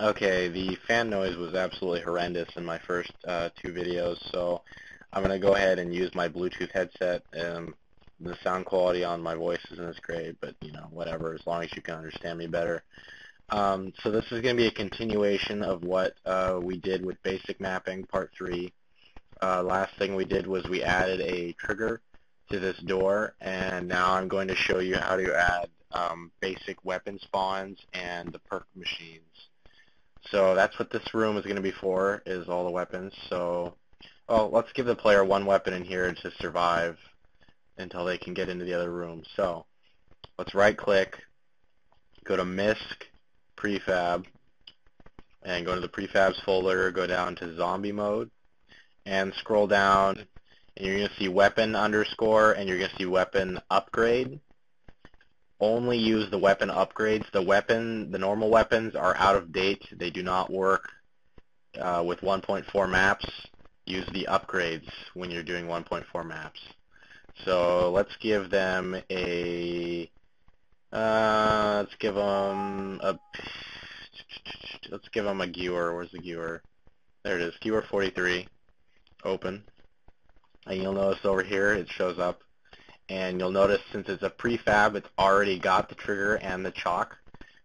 Okay, the fan noise was absolutely horrendous in my first two videos, so I'm going to go ahead and use my Bluetooth headset. The sound quality on my voice isn't as great, but whatever, as long as you can understand me better. So this is going to be a continuation of what we did with basic mapping, part 3. Last thing we did was we added a trigger to this door, and now I'm going to show you how to add basic weapon spawns and the perk machines. So that's what this room is going to be for, is all the weapons. So, well, let's give the player one weapon in here to survive until they can get into the other room. So, let's right-click, go to MISC, Prefab, and go to the Prefabs folder, go down to Zombie Mode, and scroll down, and you're going to see Weapon underscore, and you're going to see Weapon Upgrade. Only use the weapon upgrades. The normal weapons are out of date. They do not work with 1.4 maps. Use the upgrades when you're doing 1.4 maps. So let's give them a let's give them a Gewer. Where's the Gewer? There it is. Gewer 43. Open. And you'll notice over here it shows up. And you'll notice since it's a prefab, it's already got the trigger and the chalk,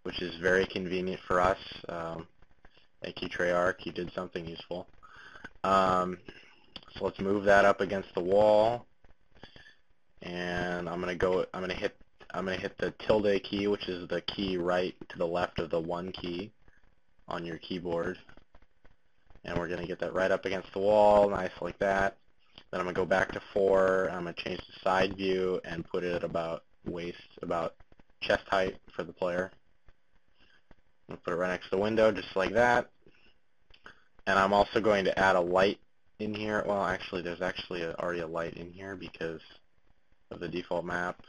which is very convenient for us. Thank you, Treyarch. You did something useful. So let's move that up against the wall, and I'm gonna hit the tilde key, which is the key right to the left of the 1 key on your keyboard, and we're gonna get that right up against the wall, nice like that. Then I'm going to go back to 4, I'm going to change the side view and put it at about chest height for the player. I'm going to put it right next to the window, just like that. And I'm also going to add a light in here. Well, actually, there's already a light in here because of the default map.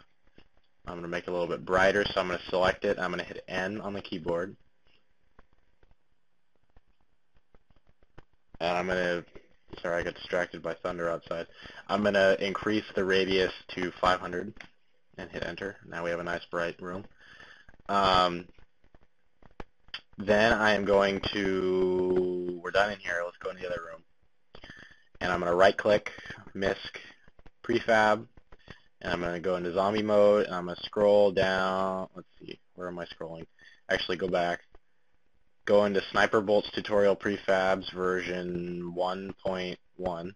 I'm going to make it a little bit brighter, so I'm going to select it. I'm going to hit N on the keyboard. And I'm going to... Sorry, I got distracted by thunder outside. I'm going to increase the radius to 500 and hit enter. Now we have a nice bright room. Then I am going to, we're done in here, let's go in the other room. And I'm going to right click, MISC, Prefab, and I'm going to go into zombie mode, and I'm going to scroll down, let's see, where am I scrolling? Actually, go back. Go into Sniper Bolts Tutorial Prefabs version 1.1,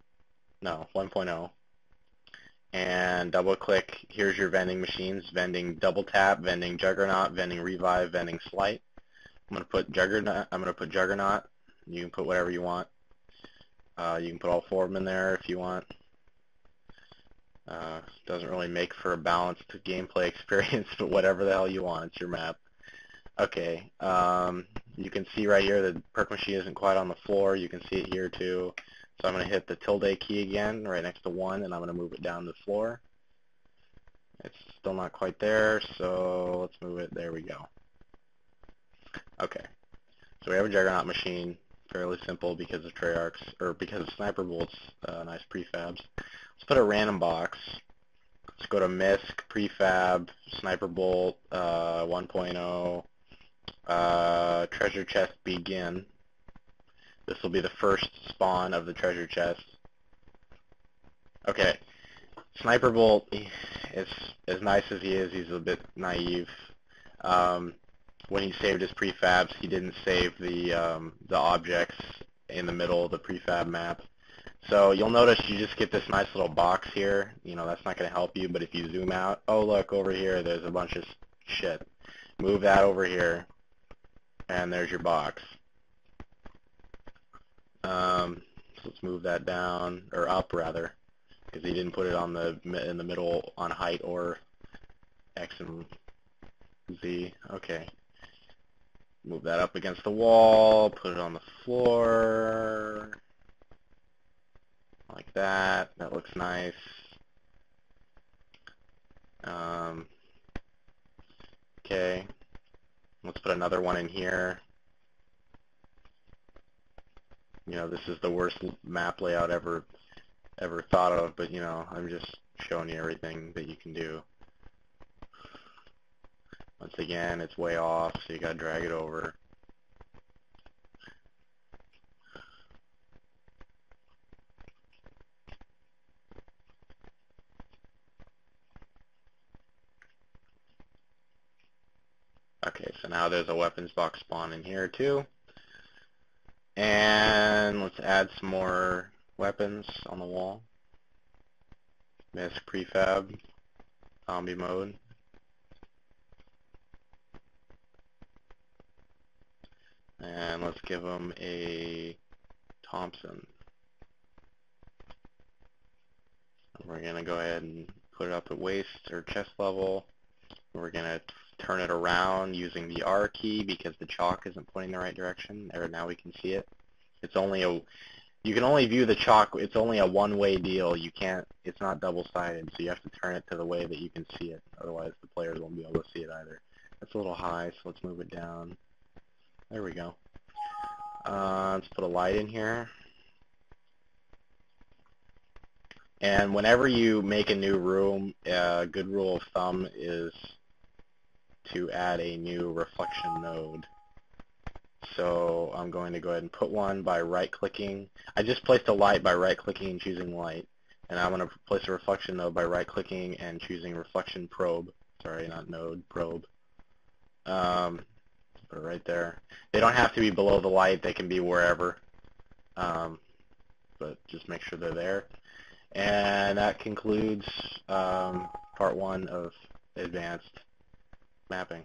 no, 1.0, and double click, here's your vending machines, vending double tap, vending Juggernaut, vending Revive, vending Slight. I'm going to put Juggernaut, you can put whatever you want. You can put all 4 of them in there if you want. Doesn't really make for a balanced gameplay experience, but whatever the hell you want, it's your map. Okay, you can see right here the perk machine isn't quite on the floor. You can see it here too. So I'm going to hit the tilde key again right next to 1, and I'm going to move it down the floor. It's still not quite there, so let's move it. There we go. Okay, so we have a Juggernaut machine, fairly simple because of Treyarch's, or because of Sniper Bolt's nice prefabs. Let's put a random box. Let's go to MISC, Prefab, Sniper Bolt 1.0. Treasure chest begin. This will be the first spawn of the treasure chest. Okay, Sniper Bolt, as nice as he is, he's a bit naive. When he saved his prefabs, he didn't save the objects in the middle of the prefab map. So you'll notice you just get this nice little box here. That's not going to help you, but if you zoom out, oh look, over here, there's a bunch of shit. Move that over here. And there's your box. So let's move that down, or up rather, because he didn't put it in the middle on height or X and Z. Okay. Move that up against the wall, put it on the floor, like that. That looks nice. Okay. Let's put another one in here. This is the worst map layout ever thought of, but I'm just showing you everything that you can do. Once again, it's way off, so you gotta drag it over. Okay, so now there's a weapons box spawn in here too. And let's add some more weapons on the wall. Misc prefab, zombie mode. And let's give them a Thompson. We're going to go ahead and put it up at waist or chest level. We're going to turn it around using the R key because the chalk isn't pointing the right direction. There, now we can see it. It's only a, you can only view the chalk, it's only a one-way deal. You can't, it's not double-sided, so you have to turn it to the way that you can see it. Otherwise the players won't be able to see it either. That's a little high, so let's move it down. There we go. Let's put a light in here. And whenever you make a new room, a good rule of thumb is to add a new reflection node. So I'm going to go ahead and put one by right-clicking. I just placed a light by right-clicking and choosing light. And I'm going to place a reflection node by right-clicking and choosing reflection probe. Sorry, not node, probe. Put it right there. They don't have to be below the light. They can be wherever. But just make sure they're there. And that concludes part one of advanced mapping.